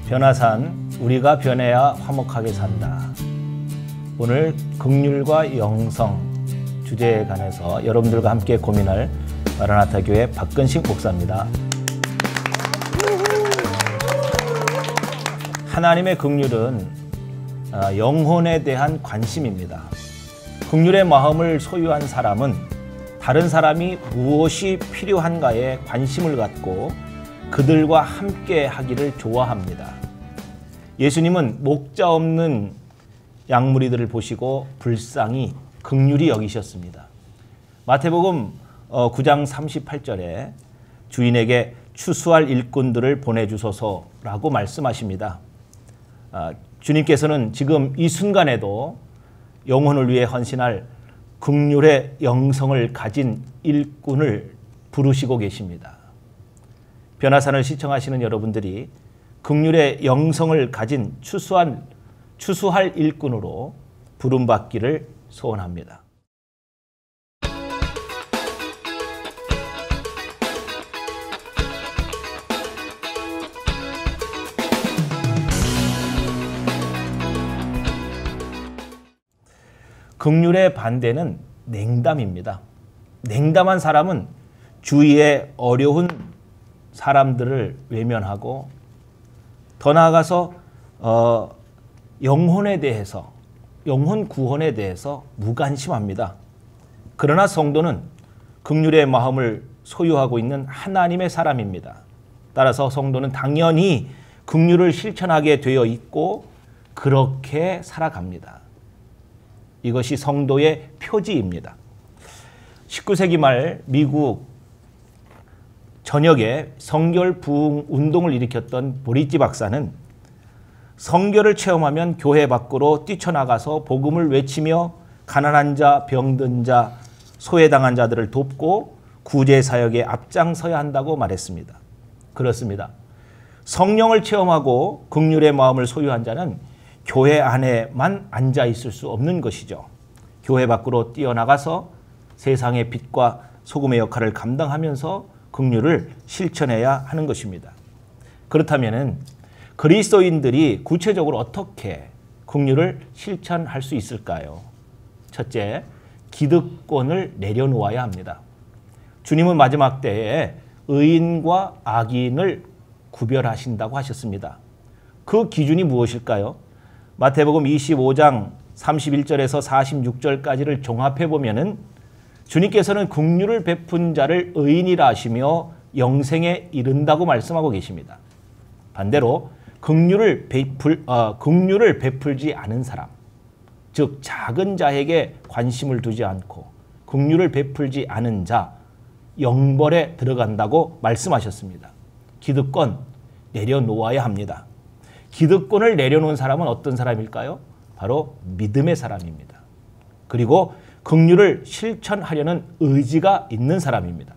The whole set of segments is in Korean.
변화산, 우리가 변해야 화목하게 산다. 오늘 긍휼과 영성 주제에 관해서 여러분들과 함께 고민할 마라나타 교회 박근식 목사입니다. 하나님의 긍휼은 영혼에 대한 관심입니다. 긍휼의 마음을 소유한 사람은 다른 사람이 무엇이 필요한가에 관심을 갖고 그들과 함께 하기를 좋아합니다. 예수님은 목자 없는 양무리들을 보시고 불쌍히 긍휼히 여기셨습니다. 마태복음 9장 38절에 주인에게 추수할 일꾼들을 보내주소서라고 말씀하십니다. 주님께서는 지금 이 순간에도 영혼을 위해 헌신할 긍휼의 영성을 가진 일꾼을 부르시고 계십니다. 변화산을 시청하시는 여러분들이 긍휼의 영성을 가진 추수할 일꾼으로 부름받기를 소원합니다. 긍휼의 반대는 냉담입니다. 냉담한 사람은 주위의 어려운 사람들을 외면하고 더 나아가서 영혼에 대해서, 영혼 구원에 대해서 무관심합니다. 그러나 성도는 긍휼의 마음을 소유하고 있는 하나님의 사람입니다. 따라서 성도는 당연히 긍휼을 실천하게 되어 있고 그렇게 살아갑니다. 이것이 성도의 표지입니다. 19세기 말 미국 전역에 성결 부흥 운동을 일으켰던 보리찌 박사는 성결을 체험하면 교회 밖으로 뛰쳐나가서 복음을 외치며 가난한 자, 병든 자, 소외당한 자들을 돕고 구제 사역에 앞장서야 한다고 말했습니다. 그렇습니다. 성령을 체험하고 긍휼의 마음을 소유한 자는 교회 안에만 앉아 있을 수 없는 것이죠. 교회 밖으로 뛰어나가서 세상의 빛과 소금의 역할을 감당하면서 긍휼을 실천해야 하는 것입니다. 그렇다면 그리스도인들이 구체적으로 어떻게 긍휼을 실천할 수 있을까요? 첫째, 기득권을 내려놓아야 합니다. 주님은 마지막 때에 의인과 악인을 구별하신다고 하셨습니다. 그 기준이 무엇일까요? 마태복음 25장 31절에서 46절까지를 종합해 보면은 주님께서는 긍휼을 베푼 자를 의인이라 하시며 영생에 이른다고 말씀하고 계십니다. 반대로 긍휼을 베풀지 않은 사람, 즉 작은 자에게 관심을 두지 않고 긍휼을 베풀지 않은 자, 영벌에 들어간다고 말씀하셨습니다. 기득권 내려놓아야 합니다. 기득권을 내려놓은 사람은 어떤 사람일까요? 바로 믿음의 사람입니다. 그리고 긍휼을 실천하려는 의지가 있는 사람입니다.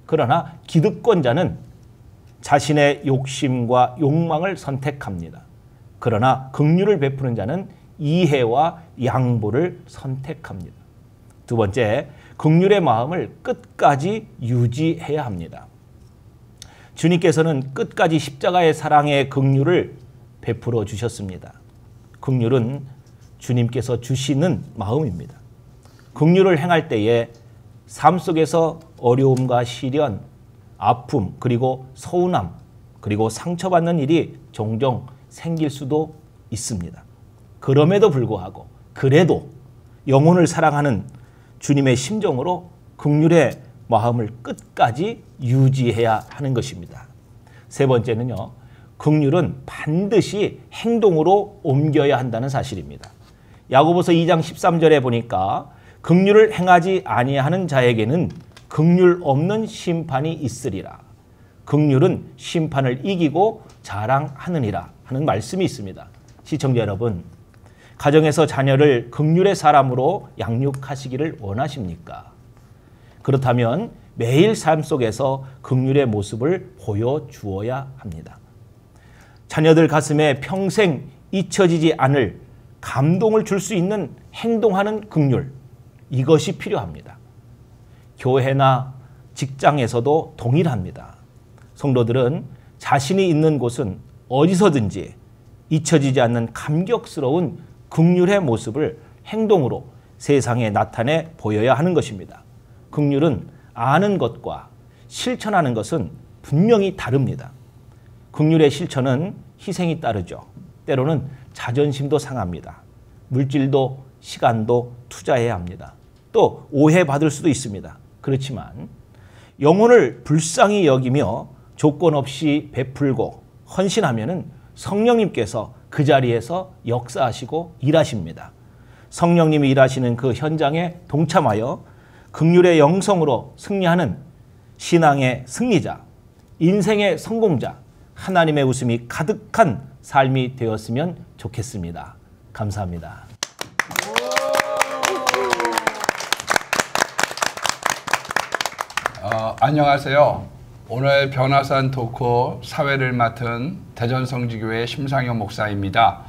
그러나 기득권자는 자신의 욕심과 욕망을 선택합니다. 그러나 긍휼을 베푸는 자는 이해와 양보를 선택합니다. 두 번째, 긍휼의 마음을 끝까지 유지해야 합니다. 주님께서는 끝까지 십자가의 사랑의 긍휼을 베풀어 주셨습니다. 긍휼은 주님께서 주시는 마음입니다. 긍휼을 행할 때에 삶 속에서 어려움과 시련, 아픔, 그리고 서운함, 그리고 상처받는 일이 종종 생길 수도 있습니다. 그럼에도 불구하고 그래도 영혼을 사랑하는 주님의 심정으로 긍휼의 마음을 끝까지 유지해야 하는 것입니다. 세 번째는요, 긍휼은 반드시 행동으로 옮겨야 한다는 사실입니다. 야고보서 2장 13절에 보니까 긍휼을 행하지 아니하는 자에게는 긍휼 없는 심판이 있으리라. 긍휼은 심판을 이기고 자랑하느니라 하는 말씀이 있습니다. 시청자 여러분, 가정에서 자녀를 긍휼의 사람으로 양육하시기를 원하십니까? 그렇다면 매일 삶 속에서 긍휼의 모습을 보여주어야 합니다. 자녀들 가슴에 평생 잊혀지지 않을 감동을 줄 수 있는 행동하는 긍휼, 이것이 필요합니다. 교회나 직장에서도 동일합니다. 성도들은 자신이 있는 곳은 어디서든지 잊혀지지 않는 감격스러운 긍휼의 모습을 행동으로 세상에 나타내 보여야 하는 것입니다. 긍휼은 아는 것과 실천하는 것은 분명히 다릅니다. 긍휼의 실천은 희생이 따르죠. 때로는 자존심도 상합니다. 물질도 시간도 투자해야 합니다. 또 오해받을 수도 있습니다. 그렇지만 영혼을 불쌍히 여기며 조건 없이 베풀고 헌신하면은 성령님께서 그 자리에서 역사하시고 일하십니다. 성령님이 일하시는 그 현장에 동참하여 긍휼의 영성으로 승리하는 신앙의 승리자, 인생의 성공자, 하나님의 웃음이 가득한 삶이 되었으면 좋겠습니다. 감사합니다. 안녕하세요. 오늘 변화산 토크 사회를 맡은 대전성지교회 심상현 목사입니다.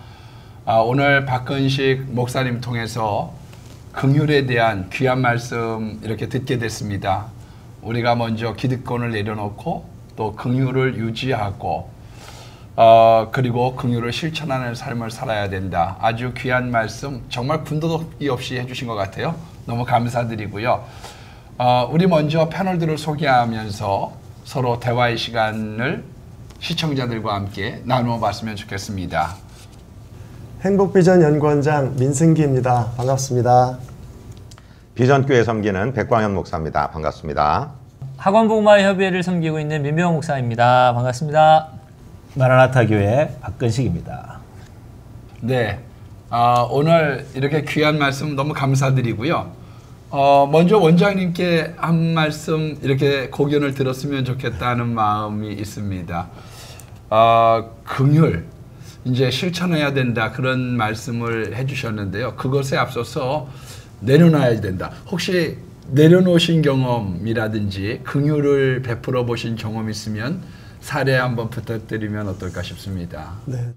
오늘 박근식 목사님 통해서 긍휼에 대한 귀한 말씀 이렇게 듣게 됐습니다. 우리가 먼저 기득권을 내려놓고 또 긍휼을 유지하고 그리고 긍휼을 실천하는 삶을 살아야 된다. 아주 귀한 말씀 정말 군더더기 없이 해주신 것 같아요. 너무 감사드리고요. 우리 먼저 패널들을 소개하면서 서로 대화의 시간을 시청자들과 함께 나누어 봤으면 좋겠습니다. 행복비전 연구원장 민승기입니다. 반갑습니다. 비전교회 섬기는 백광현 목사입니다. 반갑습니다. 학원복음화협의회를 섬기고 있는 민병호 목사입니다. 반갑습니다. 마라나타 교회 박근식입니다. 네, 오늘 이렇게 귀한 말씀 너무 감사드리고요. 먼저 원장님께 한 말씀 이렇게 고견을 들었으면 좋겠다는 마음이 있습니다. 긍휼 이제 실천해야 된다 그런 말씀을 해주셨는데요. 그것에 앞서서 내려놔야 된다. 혹시 내려놓으신 경험이라든지 긍휼을 베풀어 보신 경험 있으면 사례 한번 부탁드리면 어떨까 싶습니다. 네.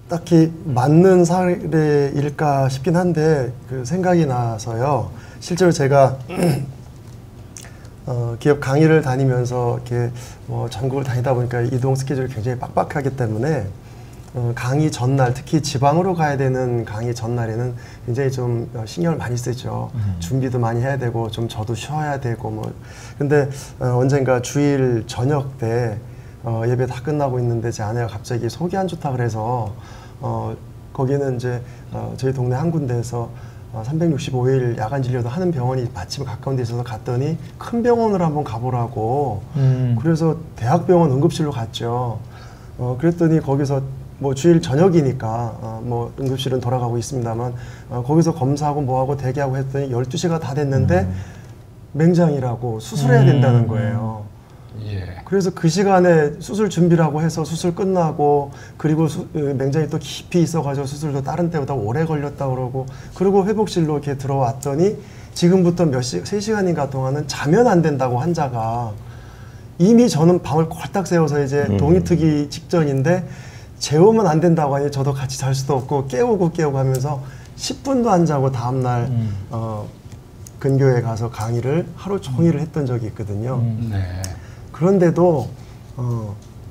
딱히 맞는 사례일까 싶긴 한데 그 생각이 나서요. 실제로 제가 기업 강의를 다니면서 이렇게 전국을 다니다 보니까 이동 스케줄이 굉장히 빡빡하기 때문에 강의 전날, 특히 지방으로 가야 되는 강의 전날에는 굉장히 좀 신경을 많이 쓰죠. 준비도 많이 해야 되고 좀 저도 쉬어야 되고 뭐. 근데 언젠가 주일 저녁 때 예배 다 끝나고 있는데 제 아내가 갑자기 속이 안 좋다 그래서 거기는 이제 저희 동네 한 군데에서 365일 야간 진료도 하는 병원이 마침 가까운 데 있어서 갔더니 큰 병원으로 한번 가보라고 그래서 대학병원 응급실로 갔죠. 그랬더니 거기서 뭐 주일 저녁이니까 뭐 응급실은 돌아가고 있습니다만 거기서 검사하고 뭐하고 대기하고 했더니 12시가 다 됐는데 맹장이라고 수술해야 된다는 거예요. 예. 그래서 그 시간에 수술 준비라고 해서 수술 끝나고 그리고 맹장이 또 깊이 있어가지고 수술도 다른 때보다 오래 걸렸다 그러고 그리고 회복실로 이렇게 들어왔더니 지금부터 3시간인가 동안은 자면 안 된다고 환자가 이미 저는 밤을 콜딱 새워서 이제 동이 트기 직전인데 재우면 안 된다고 하니 저도 같이 잘 수도 없고 깨우고 하면서 10분도 안 자고 다음날 근교에 가서 강의를 하루 종일 했던 적이 있거든요. 네. 그런데도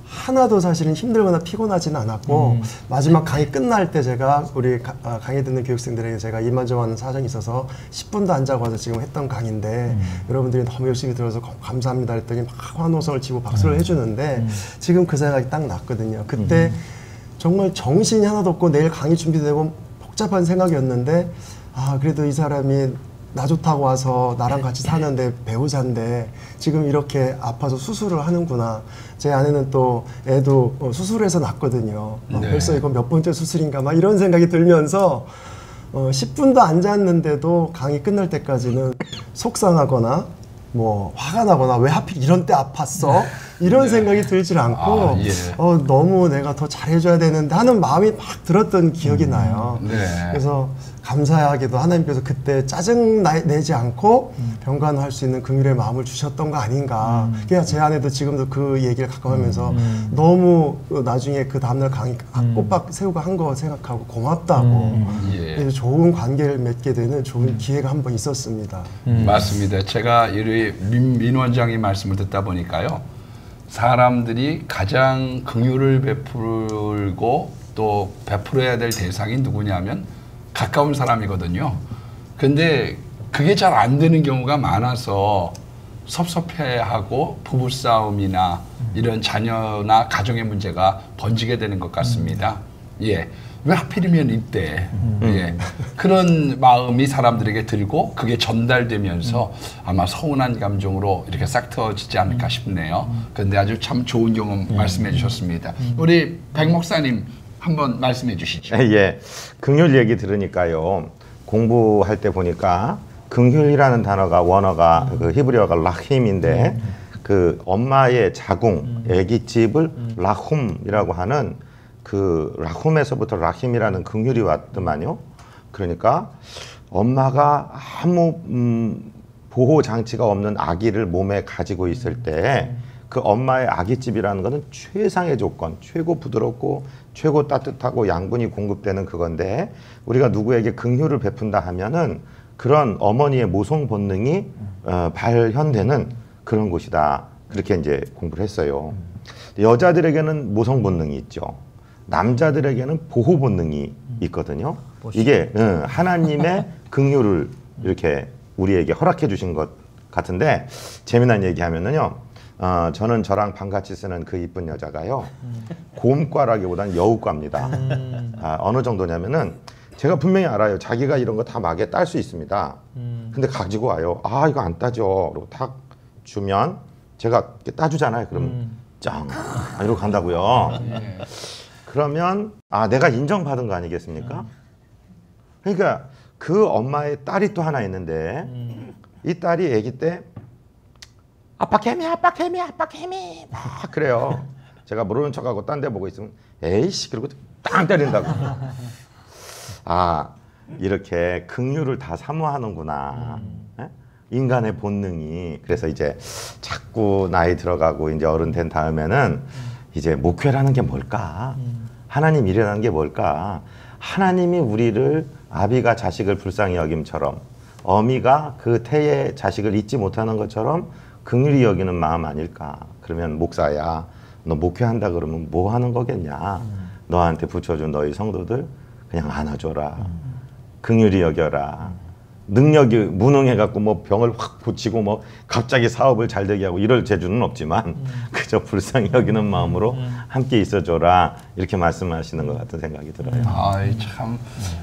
하나도 사실은 힘들거나 피곤하지는 않았고 마지막 강의 끝날 때 제가 우리 강의 듣는 교육생들에게 제가 이만저만 사정이 있어서 10분도 안 자고 와서 지금 했던 강의인데 여러분들이 너무 열심히 들어서 감사합니다 했더니 막 환호성을 치고 박수를 해주는데 지금 그 생각이 딱 났거든요. 그때 정말 정신이 하나도 없고 내일 강의 준비되고 복잡한 생각이었는데 그래도 이 사람이 나 좋다고 와서 나랑 같이 사는데 배우자인데 지금 이렇게 아파서 수술을 하는구나. 제 아내는 또 애도 수술해서 낳거든요. 네. 벌써 이거 몇 번째 수술인가 막 이런 생각이 들면서 10분도 안 잤는데도 강의 끝날 때까지는 속상하거나 뭐 화가 나거나 왜 하필 이런 때 아팠어? 이런 생각이 들질 않고 예. 너무 내가 더 잘해줘야 되는데 하는 마음이 막 들었던 기억이 나요. 네. 그래서 감사하게도 하나님께서 그때 짜증 내지 않고 병간호할 수 있는 긍휼의 마음을 주셨던 거 아닌가. 그러니까 제 아내도 지금도 그 얘기를 가끔하면서 너무 나중에 그 다음날 강의 꼬박 세우고 한 거 생각하고 고맙다고 그래서 좋은 관계를 맺게 되는 좋은 기회가 한번 있었습니다. 맞습니다. 제가 이 민 원장님 말씀을 듣다 보니까요. 사람들이 가장 긍휼을 베풀고 또 베풀어야 될 대상이 누구냐면 가까운 사람이거든요. 근데 그게 잘 안 되는 경우가 많아서 섭섭해하고 부부싸움이나 이런 자녀나 가정의 문제가 번지게 되는 것 같습니다. 예. 왜 하필이면 이때 예. 그런 마음이 사람들에게 들고 그게 전달되면서 아마 서운한 감정으로 이렇게 싹 트어지지 않을까 싶네요. 그런데 아주 참 좋은 경험 말씀해 주셨습니다. 우리 백 목사님 한번 말씀해 주시죠. 예, 긍휼 얘기 들으니까요. 공부할 때 보니까 긍휼이라는 단어가 원어가 그 히브리어가 라힘인데 그 엄마의 자궁, 아기집을 라훔이라고 하는 그 라훔에서부터 라힘이라는 긍휼이 왔더만요. 그러니까 엄마가 아무 보호 장치가 없는 아기를 몸에 가지고 있을 때 그 엄마의 아기집이라는 것은 최상의 조건, 최고 부드럽고 최고 따뜻하고 양분이 공급되는 그건데 우리가 누구에게 긍휼을 베푼다 하면은 그런 어머니의 모성 본능이 발현되는 그런 곳이다. 그렇게 이제 공부를 했어요. 여자들에게는 모성 본능이 있죠. 남자들에게는 보호 본능이 있거든요. 이게 하나님의 긍휼을 이렇게 우리에게 허락해 주신 것 같은데 재미난 얘기하면은요. 저는 저랑 방같이 쓰는 그 이쁜 여자가요. 곰과라기보다는 여우과입니다. 어느 정도냐면은 제가 분명히 알아요. 자기가 이런 거 다 막에 딸 수 있습니다. 근데 가지고 와요. 아 이거 안 따져. 그리고 탁 주면 제가 이렇게 따주잖아요. 그럼 짱 이러고 간다고요. 그러면 내가 인정받은 거 아니겠습니까? 그러니까 그 엄마의 딸이 또 하나 있는데 이 딸이 아기 때 아빠 개미 아빠 개미 아빠 개미 막 그래요. 제가 모르는 척하고 딴 데 보고 있으면 에이씨 그리고 땅 때린다고. 이렇게 긍휼을 다 사모하는구나. 인간의 본능이. 그래서 이제 자꾸 나이 들어가고 이제 어른 된 다음에는 이제 목회라는 게 뭘까? 하나님 일이라는 게 뭘까? 하나님이 우리를 아비가 자식을 불쌍히 여김처럼 어미가 그 태의 자식을 잊지 못하는 것처럼 긍휼히 여기는 마음 아닐까? 그러면 목사야, 너 목회한다 그러면 뭐 하는 거겠냐? 너한테 붙여준 너희 성도들 그냥 안아줘라. 긍휼히 여겨라. 능력이 무능해갖고 뭐 병을 확 고치고 뭐 갑자기 사업을 잘 되게 하고 이럴 재주는 없지만 그저 불쌍히 여기는 마음으로 함께 있어줘라. 이렇게 말씀하시는 것 같은 생각이 들어요. 참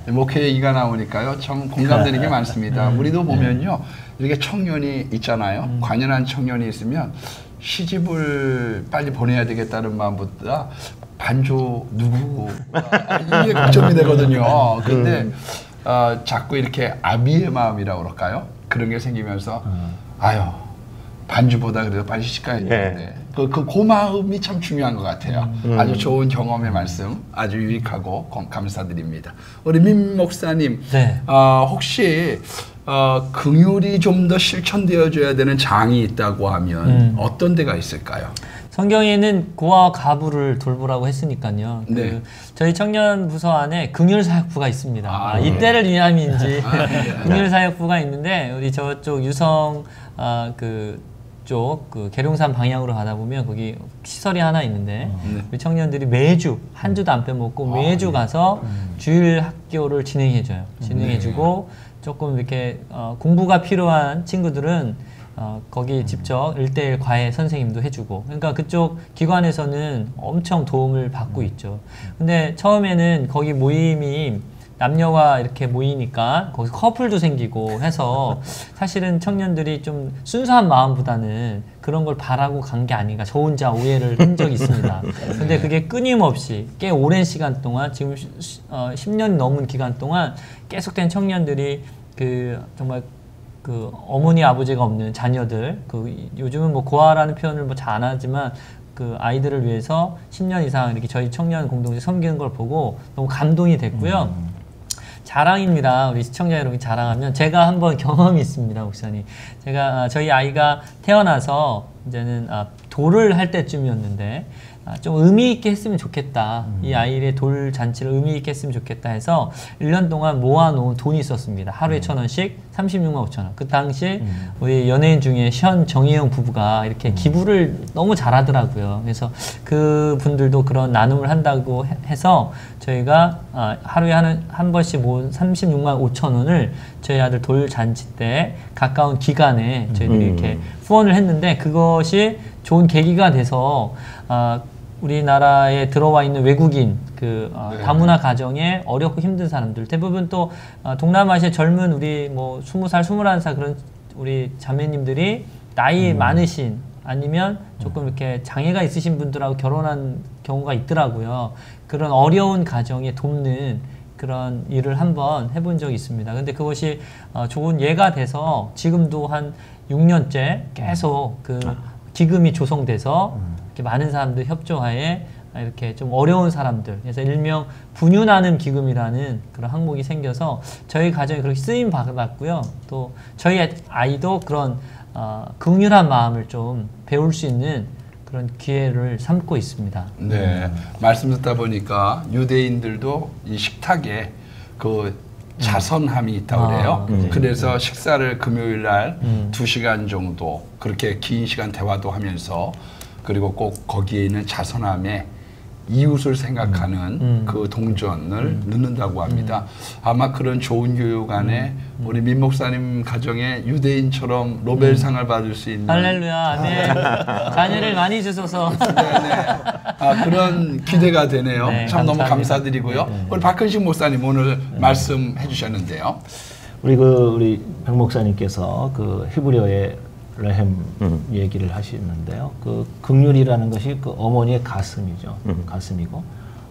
목회 얘기가 나오니까요. 참 공감되는 게 많습니다. 우리도 보면요. 이렇게 청년이 있잖아요. 관연한 청년이 있으면 시집을 빨리 보내야 되겠다는 마음보다 반조 누구 이게 걱정이 되거든요. 근데 자꾸 이렇게 아비의 마음이라고 그럴까요? 그런 게 생기면서 반주보다 그래도 빨리 시집 가야 되는데 그 마음이 참 중요한 것 같아요. 아주 좋은 경험의 말씀 아주 유익하고 감사드립니다. 우리 민 목사님 혹시 긍휼이 좀 더 실천되어져야 되는 장이 있다고 하면 어떤 데가 있을까요? 성경에는 고아와 가부를 돌보라고 했으니까요. 저희 청년 부서 안에 긍휼사역부가 있습니다. 이때를 위함인지 긍휼사역부가 있는데 우리 저쪽 유성 쪽 계룡산 방향으로 가다 보면 거기 시설이 하나 있는데 우리 청년들이 매주 한 주도 안 빼먹고 매주 가서 주일 학교를 진행해줘요. 진행해주고 조금 이렇게 공부가 필요한 친구들은 거기 직접 1:1 과외 선생님도 해주고 그러니까 그쪽 기관에서는 엄청 도움을 받고 있죠. 근데 처음에는 거기 모임이 남녀가 이렇게 모이니까 거기서 커플도 생기고 해서 사실은 청년들이 좀 순수한 마음보다는 그런 걸 바라고 간 게 아닌가 저 혼자 오해를 한 적이 있습니다. 근데 그게 끊임없이 꽤 오랜 시간 동안 지금 10년이 넘은 기간 동안 계속된 청년들이 정말 어머니 아버지가 없는 자녀들 요즘은 뭐 고아라는 표현을 뭐 잘 안 하지만 아이들을 위해서 10년 이상 이렇게 저희 청년 공동체 섬기는 걸 보고 너무 감동이 됐고요. 자랑입니다. 우리 시청자 여러분 자랑하면 제가 한번 경험이 있습니다, 목사님. 제가 저희 아이가 태어나서 이제는 돌을 할 때쯤이었는데 좀 의미 있게 했으면 좋겠다. 이 아이의 돌 잔치를 의미 있게 했으면 좋겠다 해서 1년 동안 모아놓은 돈이 있었습니다. 하루에 1,000원씩 36만 5천 원. 그 당시 우리 연예인 중에 현 정혜영 부부가 이렇게 기부를 너무 잘하더라고요. 그래서 그 분들도 그런 나눔을 한다고 해서 저희가 하루에 한 번씩 모은 36만 5천 원을 저희 아들 돌 잔치 때 가까운 기간에 저희들이 이렇게 후원을 했는데 그것이 좋은 계기가 돼서 우리나라에 들어와 있는 외국인 다문화 가정에 어렵고 힘든 사람들 대부분 또 동남아시아 젊은 우리 뭐 20살, 21살 그런 우리 자매님들이 나이 많으신 아니면 조금 이렇게 장애가 있으신 분들하고 결혼한 경우가 있더라고요. 그런 어려운 가정에 돕는 그런 일을 한번 해본 적이 있습니다. 근데 그것이 좋은 예가 돼서 지금도 한 6년째 계속 그 기금이 조성돼서 이렇게 많은 사람들 협조하에 이렇게 좀 어려운 사람들 그래서 일명 분유나눔 기금이라는 그런 항목이 생겨서 저희 가정이 그렇게 쓰임 받았고요. 또 저희 아이도 그런 긍휼한 마음을 좀 배울 수 있는 그런 기회를 삼고 있습니다. 네, 말씀 듣다 보니까 유대인들도 이 식탁에 그 자선함이 있다고 그래요. 그래서 식사를 금요일 날 2시간 정도 그렇게 긴 시간 대화도 하면서 그리고 꼭 거기에 있는 자선함에 이웃을 생각하는 그 동전을 넣는다고 합니다. 아마 그런 좋은 교육 안에 우리 민 목사님 가정에 유대인처럼 노벨상을 받을 수 있는 할렐루야, 아멘. 자녀를 많이 주셔서 네네. 그런 기대가 되네요. 네, 참 너무 감사합니다. 감사드리고요. 네. 우리 박근식 목사님 오늘 말씀해 주셨는데요. 우리 백 목사님께서 그 히브리어의 레헴 얘기를 하시는데요. 그 긍휼이라는 것이 그 어머니의 가슴이죠. 가슴이고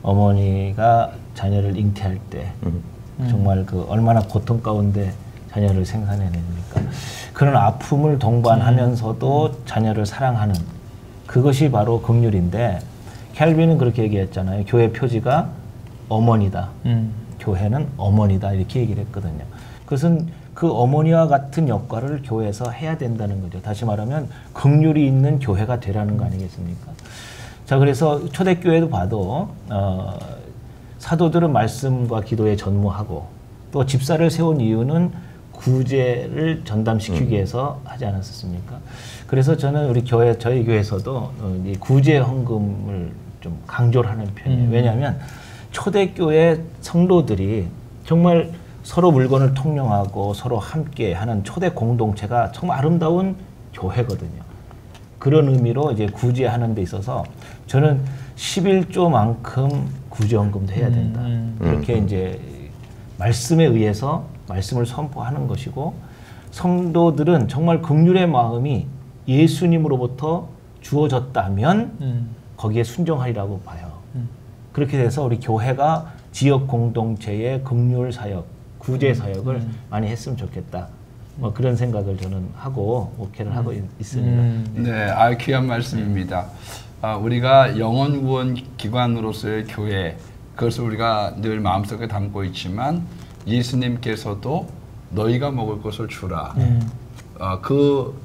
어머니가 자녀를 잉태할 때 정말 그 얼마나 고통 가운데 자녀를 생산해냅니까? 그런 아픔을 동반하면서도 자녀를 사랑하는 그것이 바로 긍휼인데 켈빈은 그렇게 얘기했잖아요. 교회 표지가 어머니다. 교회는 어머니다 이렇게 얘기를 했거든요. 그것은 그 어머니와 같은 역할을 교회에서 해야 된다는 거죠. 다시 말하면 긍휼이 있는 교회가 되라는 거 아니겠습니까? 자, 그래서 초대교회도 봐도 사도들은 말씀과 기도에 전무하고 또 집사를 세운 이유는 구제를 전담시키기 위해서 하지 않았습니까? 그래서 저는 우리 교회 저희 교회에서도 이 구제 헌금을 좀 강조를 하는 편이에요. 왜냐하면 초대교회 성도들이 정말 서로 물건을 통용하고 서로 함께 하는 초대 공동체가 정말 아름다운 교회거든요. 그런 의미로 이제 구제하는 데 있어서 저는 11조만큼 구제헌금도 해야 된다. 이렇게 이제 말씀에 의해서 말씀을 선포하는 것이고 성도들은 정말 긍휼의 마음이 예수님으로부터 주어졌다면 거기에 순종하리라고 봐요. 그렇게 돼서 우리 교회가 지역 공동체의 긍휼 사역 구제 사역을 많이 했으면 좋겠다. 뭐 그런 생각을 저는 하고 목회를 하고 있습니다. 네, 귀한 말씀입니다. 우리가 영혼 구원 기관으로서의 교회 그것을 우리가 늘 마음속에 담고 있지만 예수님께서도 너희가 먹을 것을 주라. 그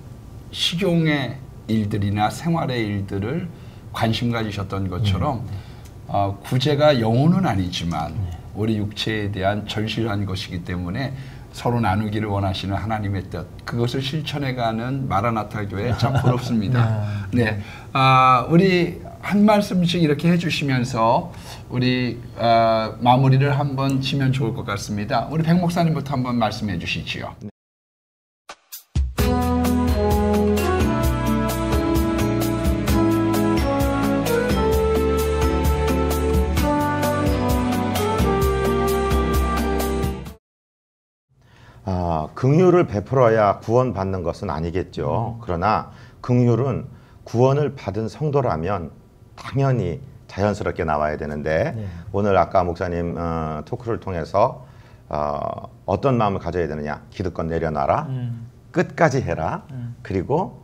식용의 일들이나 생활의 일들을 관심 가지셨던 것처럼 구제가 영혼은 아니지만 우리 육체에 대한 절실한 것이기 때문에 서로 나누기를 원하시는 하나님의 뜻 그것을 실천해가는 마라나타 교회 참 부럽습니다. 네, 우리 한 말씀씩 이렇게 해주시면서 우리 마무리를 한번 지면 좋을 것 같습니다. 우리 백 목사님부터 한번 말씀해 주시지요. 긍휼을 베풀어야 구원받는 것은 아니겠죠. 그러나 긍휼은 구원을 받은 성도라면 당연히 자연스럽게 나와야 되는데 오늘 아까 목사님 토크를 통해서 어떤 마음을 가져야 되느냐. 기득권 내려놔라. 끝까지 해라. 그리고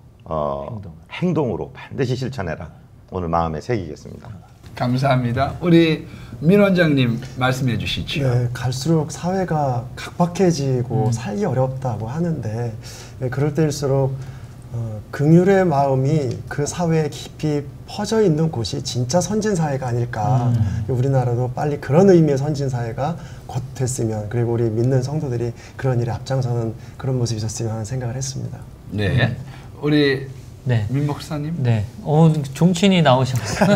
행동으로 반드시 실천해라. 오늘 마음에 새기겠습니다. 감사합니다. 우리 민 원장님 말씀해 주시죠. 네, 갈수록 사회가 각박해지고 살기 어렵다고 하는데 그럴 때일수록 긍휼의 마음이 그 사회에 깊이 퍼져 있는 곳이 진짜 선진 사회가 아닐까. 우리나라도 빨리 그런 의미의 선진 사회가 곧 됐으면, 그리고 우리 믿는 성도들이 그런 일에 앞장서는 그런 모습이 있었으면 하는 생각을 했습니다. 네, 우리 네. 민 목사님. 네. 종친이 나오셨어요.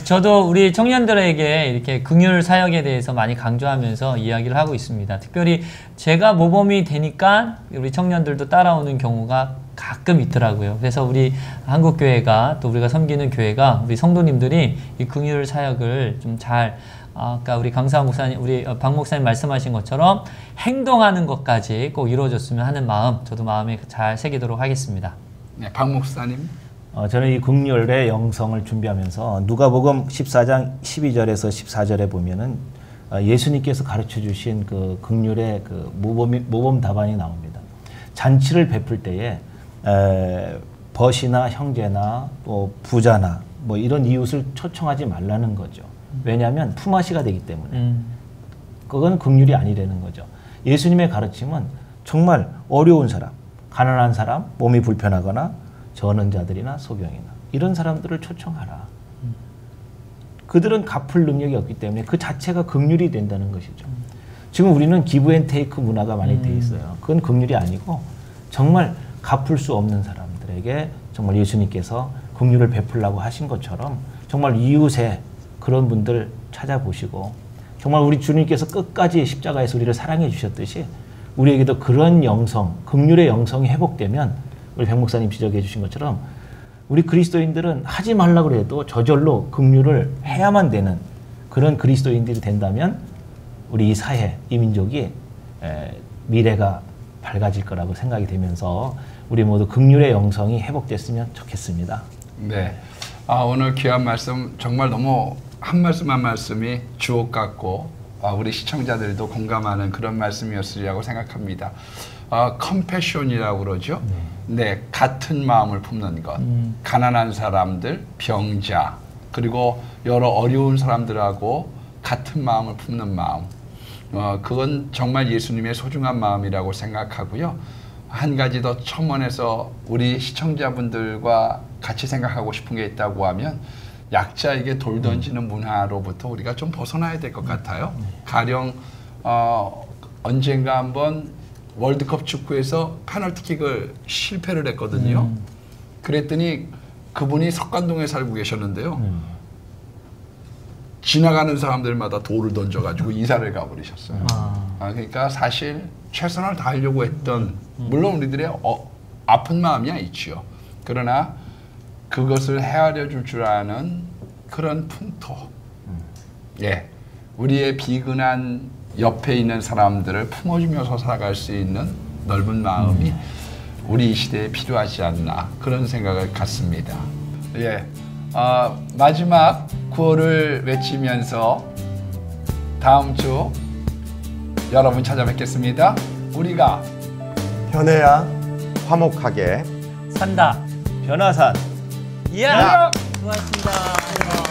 저도 우리 청년들에게 이렇게 긍휼 사역에 대해서 많이 강조하면서 이야기를 하고 있습니다. 특별히 제가 모범이 되니까 우리 청년들도 따라오는 경우가 가끔 있더라고요. 그래서 우리 한국교회가 또 우리가 섬기는 교회가 우리 성도님들이 이 긍휼 사역을 좀 잘 아까 우리 강사 목사님, 우리 박 목사님 말씀하신 것처럼 행동하는 것까지 꼭 이루어졌으면 하는 마음, 저도 마음에 잘 새기도록 하겠습니다. 네, 박 목사님. 저는 이 긍휼의 영성을 준비하면서 누가복음 14장 12절에서 14절에 보면은 예수님께서 가르쳐 주신 그 긍휼의 그 모범 답안이 나옵니다. 잔치를 베풀 때에 벗이나 형제나 또 부자나 뭐 이런 이웃을 초청하지 말라는 거죠. 왜냐하면 품앗이가 되기 때문에. 그건 긍휼이 아니라는 거죠. 예수님의 가르침은 정말 어려운 사람, 가난한 사람, 몸이 불편하거나 저는 자들이나 소병이나 이런 사람들을 초청하라. 그들은 갚을 능력이 없기 때문에 그 자체가 긍휼이 된다는 것이죠. 지금 우리는 기브 앤 테이크 문화가 많이 돼 있어요. 그건 긍휼이 아니고 정말 갚을 수 없는 사람들에게 정말 예수님께서 긍휼을 베풀라고 하신 것처럼 정말 이웃의 그런 분들 찾아보시고 정말 우리 주님께서 끝까지 십자가에서 우리를 사랑해 주셨듯이 우리에게도 그런 영성, 긍휼의 영성이 회복되면 우리 백 목사님 지적해 주신 것처럼 우리 그리스도인들은 하지 말라고 해도 저절로 긍휼을 해야만 되는 그런 그리스도인들이 된다면 우리 이 사회, 이 민족이 미래가 밝아질 거라고 생각이 되면서 우리 모두 긍휼의 영성이 회복됐으면 좋겠습니다. 네, 오늘 귀한 말씀 정말 너무 한 말씀 한 말씀이 주옥 같고 우리 시청자들도 공감하는 그런 말씀이었으리라고 생각합니다. 컴패션이라고 그러죠. 네, 같은 마음을 품는 것. 가난한 사람들, 병자, 그리고 여러 어려운 사람들하고 같은 마음을 품는 마음. 그건 정말 예수님의 소중한 마음이라고 생각하고요. 한 가지 더 첨언해서 우리 시청자분들과 같이 생각하고 싶은 게 있다고 하면 약자에게 돌 던지는 문화로부터 우리가 좀 벗어나야 될 것 같아요. 가령 언젠가 한번 월드컵 축구에서 페널티킥을 실패를 했거든요. 그랬더니 그분이 석관동에 살고 계셨는데요. 지나가는 사람들마다 돌을 던져가지고 이사를 가버리셨어요. 그러니까 사실 최선을 다하려고 했던, 물론 우리들의 아픈 마음이야 있지요. 그러나 그것을 헤아려 줄 줄 아는 그런 풍토. 예, 우리의 비근한 옆에 있는 사람들을 품어주면서 살아갈 수 있는 넓은 마음이 우리 이 시대에 필요하지 않나, 그런 생각을 갖습니다. 예, 마지막 구호를 외치면서 다음 주 여러분 찾아뵙겠습니다. 우리가 변해야 화목하게 산다. 변화산. 이야! 수고하셨습니다.